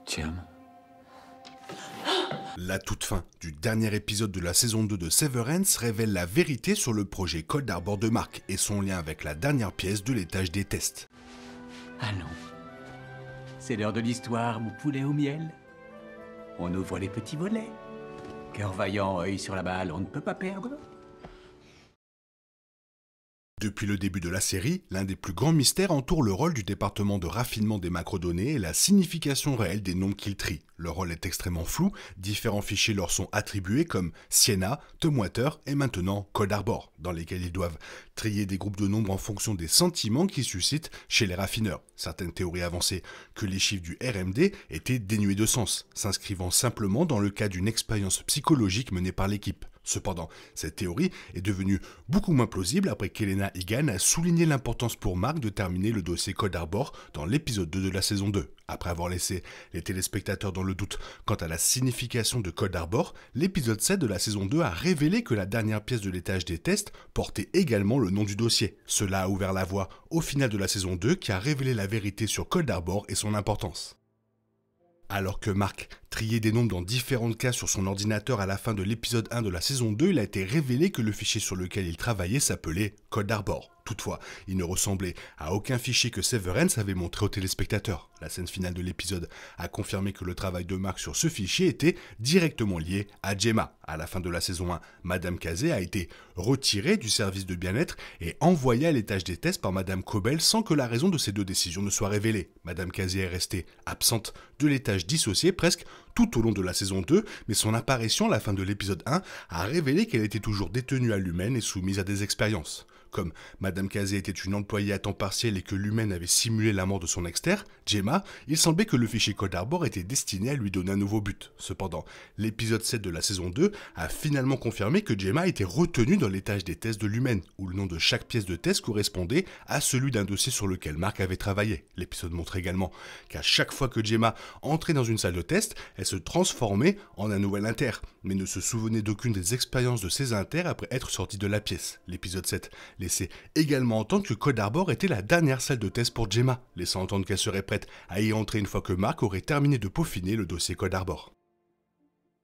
Tiens. La toute fin du dernier épisode de la saison 2 de Severance révèle la vérité sur le projet Cold Harbor de Mark et son lien avec la dernière pièce de l'étage des tests. Allons. C'est l'heure de l'histoire, mon poulet au miel. On ouvre les petits volets. Cœur vaillant, œil sur la balle, on ne peut pas perdre. Depuis le début de la série, l'un des plus grands mystères entoure le rôle du département de raffinement des macrodonnées et la signification réelle des nombres qu'il trie. Le rôle est extrêmement flou, différents fichiers leur sont attribués comme Sienna, Tumwater et maintenant Cold Harbor, dans lesquels ils doivent trier des groupes de nombres en fonction des sentiments qu'ils suscitent chez les raffineurs. Certaines théories avançaient que les chiffres du RMD étaient dénués de sens, s'inscrivant simplement dans le cadre d'une expérience psychologique menée par l'équipe. Cependant, cette théorie est devenue beaucoup moins plausible après qu'Elena Egan a souligné l'importance pour Mark de terminer le dossier Cold Harbor dans l'épisode 2 de la saison 2. Après avoir laissé les téléspectateurs dans le doute quant à la signification de Cold Harbor, l'épisode 7 de la saison 2 a révélé que la dernière pièce de l'étage des tests portait également le nom du dossier. Cela a ouvert la voie au final de la saison 2 qui a révélé la vérité sur Cold Harbor et son importance. Alors que Mark triait des nombres dans différentes cases sur son ordinateur à la fin de l'épisode 1 de la saison 2, il a été révélé que le fichier sur lequel il travaillait s'appelait Cold Harbor. Toutefois, il ne ressemblait à aucun fichier que Severance avait montré aux téléspectateurs. La scène finale de l'épisode a confirmé que le travail de Mark sur ce fichier était directement lié à Gemma. À la fin de la saison 1, Madame Kazé a été retirée du service de bien-être et envoyée à l'étage des tests par Madame Cobel sans que la raison de ces deux décisions ne soit révélée. Madame Kazé est restée absente de l'étage dissocié presque tout au long de la saison 2, mais son apparition à la fin de l'épisode 1 a révélé qu'elle était toujours détenue à l'humaine et soumise à des expériences. Comme Madame Kazé était une employée à temps partiel et que l'humaine avait simulé la mort de son ex-terre, Gemma, il semblait que le fichier Cold Harbor était destiné à lui donner un nouveau but. Cependant, l'épisode 7 de la saison 2 a finalement confirmé que Gemma était retenue dans l'étage des tests de l'humaine, où le nom de chaque pièce de test correspondait à celui d'un dossier sur lequel Mark avait travaillé. L'épisode montre également qu'à chaque fois que Gemma entrait dans une salle de test, elle se transformait en un nouvel inter, mais ne se souvenait d'aucune des expériences de ces inters après être sortie de la pièce. L'épisode 7 laissait également entendre que Cold Harbor était la dernière salle de test pour Gemma, laissant entendre qu'elle serait prête à y entrer une fois que Mark aurait terminé de peaufiner le dossier Cold Harbor.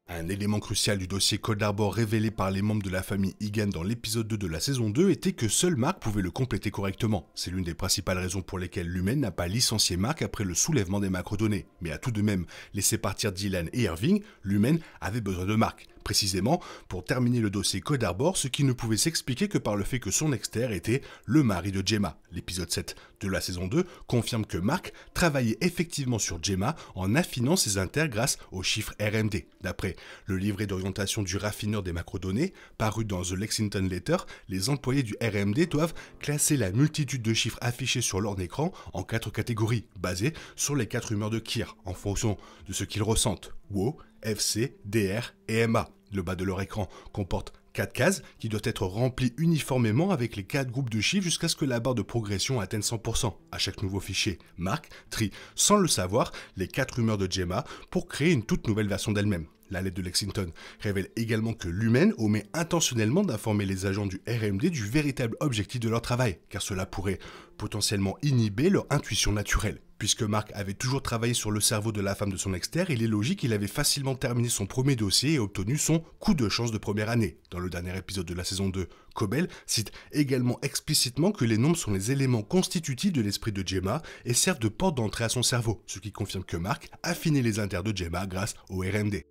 Un élément crucial du dossier Cold Harbor révélé par les membres de la famille Egan dans l'épisode 2 de la saison 2 était que seul Mark pouvait le compléter correctement. C'est l'une des principales raisons pour lesquelles l'humaine n'a pas licencié Mark après le soulèvement des macrodonnées. Mais a tout de même laissé partir Dylan et Irving, l'humaine avait besoin de Mark. Précisément pour terminer le dossier Cold Harbor, ce qui ne pouvait s'expliquer que par le fait que son ex-terre était le mari de Gemma. L'épisode 7 de la saison 2 confirme que Mark travaillait effectivement sur Gemma en affinant ses inters grâce aux chiffres RMD. D'après le livret d'orientation du raffineur des macrodonnées, paru dans The Lexington Letter, les employés du RMD doivent classer la multitude de chiffres affichés sur leur écran en 4 catégories, basées sur les 4 humeurs de Kir, en fonction de ce qu'ils ressentent. WO, FC, DR et MA. Le bas de leur écran comporte 4 cases qui doivent être remplies uniformément avec les 4 groupes de chiffres jusqu'à ce que la barre de progression atteigne 100%. À chaque nouveau fichier, Mark trie, sans le savoir, les 4 humeurs de Gemma pour créer une toute nouvelle version d'elle-même. La lettre de Lexington révèle également que l'humaine omet intentionnellement d'informer les agents du RMD du véritable objectif de leur travail, car cela pourrait potentiellement inhiber leur intuition naturelle. Puisque Mark avait toujours travaillé sur le cerveau de la femme de son ex-terre, il est logique qu'il avait facilement terminé son premier dossier et obtenu son coup de chance de première année. Dans le dernier épisode de la saison 2, Cobel cite également explicitement que les nombres sont les éléments constitutifs de l'esprit de Gemma et servent de porte d'entrée à son cerveau, ce qui confirme que Mark affinait les inters de Gemma grâce au RMD.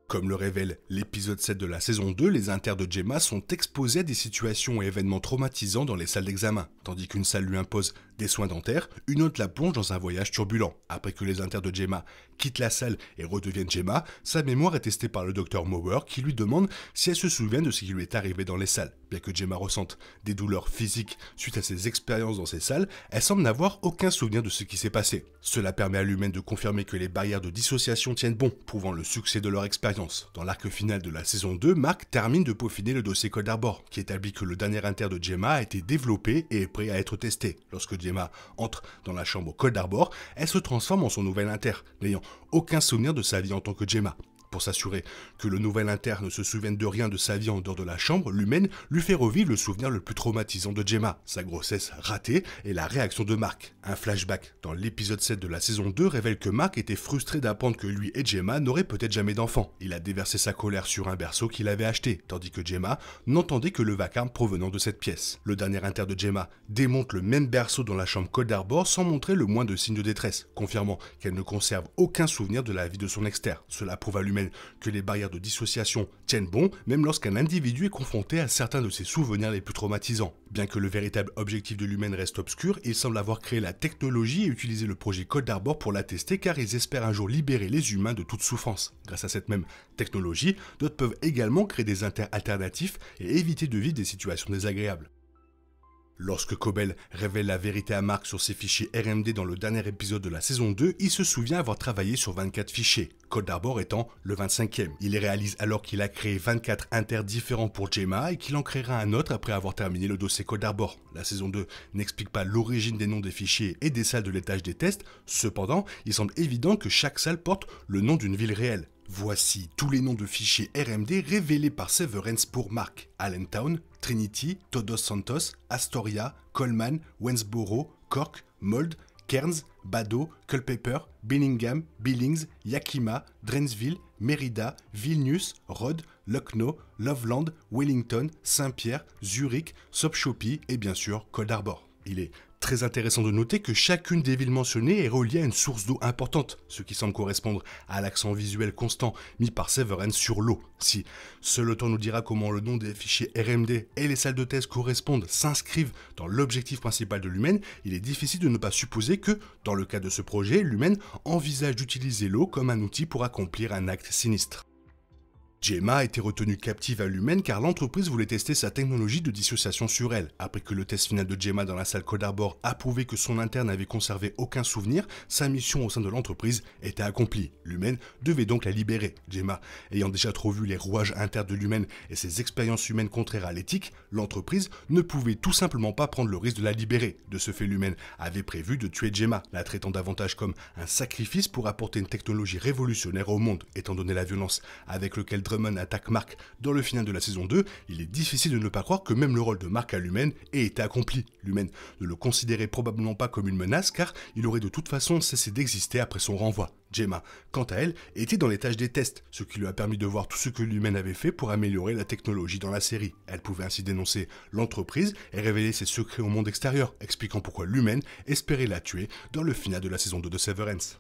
Comme le révèle l'épisode 7 de la saison 2, les inters de Gemma sont exposés à des situations et événements traumatisants dans les salles d'examen. Tandis qu'une salle lui impose des soins dentaires, une autre la plonge dans un voyage turbulent. Après que les inters de Gemma quittent la salle et redeviennent Gemma, sa mémoire est testée par le docteur Mower qui lui demande si elle se souvient de ce qui lui est arrivé dans les salles. Bien que Gemma ressente des douleurs physiques suite à ses expériences dans ces salles, elle semble n'avoir aucun souvenir de ce qui s'est passé. Cela permet à l'humaine de confirmer que les barrières de dissociation tiennent bon, prouvant le succès de leur expérience. Dans l'arc final de la saison 2, Mark termine de peaufiner le dossier Cold Harbor, qui établit que le dernier inter de Gemma a été développé et est prêt à être testé. Lorsque Gemma entre dans la chambre Cold Harbor, elle se transforme en son nouvel inter, n'ayant aucun souvenir de sa vie en tant que Gemma. Pour s'assurer que le nouvel inter ne se souvienne de rien de sa vie en dehors de la chambre, l'humaine lui fait revivre le souvenir le plus traumatisant de Gemma, sa grossesse ratée et la réaction de Mark. Un flashback dans l'épisode 7 de la saison 2 révèle que Mark était frustré d'apprendre que lui et Gemma n'auraient peut-être jamais d'enfant. Il a déversé sa colère sur un berceau qu'il avait acheté, tandis que Gemma n'entendait que le vacarme provenant de cette pièce. Le dernier inter de Gemma démonte le même berceau dans la chambre Cold Harbor sans montrer le moins de signe de détresse, confirmant qu'elle ne conserve aucun souvenir de la vie de son exter. Cela prouve à l'humaine que les barrières de dissociation tiennent bon, même lorsqu'un individu est confronté à certains de ses souvenirs les plus traumatisants. Bien que le véritable objectif de l'humaine reste obscur, il semble avoir créé la technologie et utilisé le projet Cold Harbor pour la tester car ils espèrent un jour libérer les humains de toute souffrance. Grâce à cette même technologie, d'autres peuvent également créer des inters alternatifs et éviter de vivre des situations désagréables. Lorsque Cobell révèle la vérité à Mark sur ses fichiers RMD dans le dernier épisode de la saison 2, il se souvient avoir travaillé sur 24 fichiers, Cold Harbor étant le 25e. Il les réalise alors qu'il a créé 24 inters différents pour Gemma et qu'il en créera un autre après avoir terminé le dossier Cold Harbor. La saison 2 n'explique pas l'origine des noms des fichiers et des salles de l'étage des tests, cependant, il semble évident que chaque salle porte le nom d'une ville réelle. Voici tous les noms de fichiers RMD révélés par Severance pour Mark: Allentown, Trinity, Todos Santos, Astoria, Coleman, Wensboro, Cork, Mold, Cairns, Bado, Culpeper, Bellingham, Billings, Yakima, Dranesville, Merida, Vilnius, Rhodes, Lucknow, Loveland, Wellington, Saint-Pierre, Zurich, Sopchopi et bien sûr Cold Harbor. Il est très intéressant de noter que chacune des villes mentionnées est reliée à une source d'eau importante, ce qui semble correspondre à l'accent visuel constant mis par Severance sur l'eau. Si seul le temps nous dira comment le nom des fichiers RMD et les salles de test correspondent, s'inscrivent dans l'objectif principal de l'humaine, il est difficile de ne pas supposer que, dans le cas de ce projet, l'humaine envisage d'utiliser l'eau comme un outil pour accomplir un acte sinistre. Gemma a été retenue captive à l'humaine car l'entreprise voulait tester sa technologie de dissociation sur elle. Après que le test final de Gemma dans la salle Cold Harbor a prouvé que son interne n'avait conservé aucun souvenir, sa mission au sein de l'entreprise était accomplie. L'humaine devait donc la libérer. Gemma ayant déjà trop vu les rouages internes de l'humaine et ses expériences humaines contraires à l'éthique, l'entreprise ne pouvait tout simplement pas prendre le risque de la libérer. De ce fait, l'humaine avait prévu de tuer Gemma, la traitant davantage comme un sacrifice pour apporter une technologie révolutionnaire au monde. Étant donné la violence avec laquelle Drummond attaque Mark dans le final de la saison 2, il est difficile de ne pas croire que même le rôle de Mark à l'humaine ait été accompli. L'humaine ne le considérait probablement pas comme une menace car il aurait de toute façon cessé d'exister après son renvoi. Gemma, quant à elle, était dans les tâches des tests, ce qui lui a permis de voir tout ce que l'humaine avait fait pour améliorer la technologie dans la série. Elle pouvait ainsi dénoncer l'entreprise et révéler ses secrets au monde extérieur, expliquant pourquoi l'humaine espérait la tuer dans le final de la saison 2 de Severance.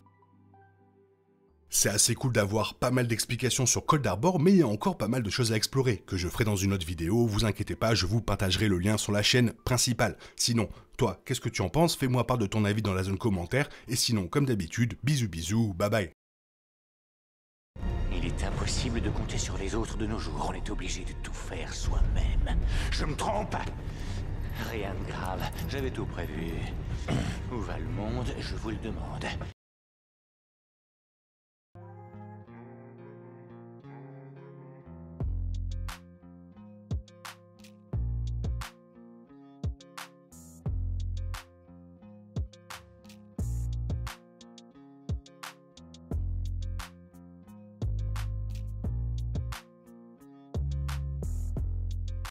C'est assez cool d'avoir pas mal d'explications sur Cold Harbor, mais il y a encore pas mal de choses à explorer, que je ferai dans une autre vidéo, vous inquiétez pas, je vous partagerai le lien sur la chaîne principale. Sinon, toi, qu'est-ce que tu en penses? Fais-moi part de ton avis dans la zone commentaire, et sinon, comme d'habitude, bisous bisous, bye bye. Il est impossible de compter sur les autres de nos jours, on est obligé de tout faire soi-même. Je me trompe? Rien de grave, j'avais tout prévu. Où va le monde, je vous le demande.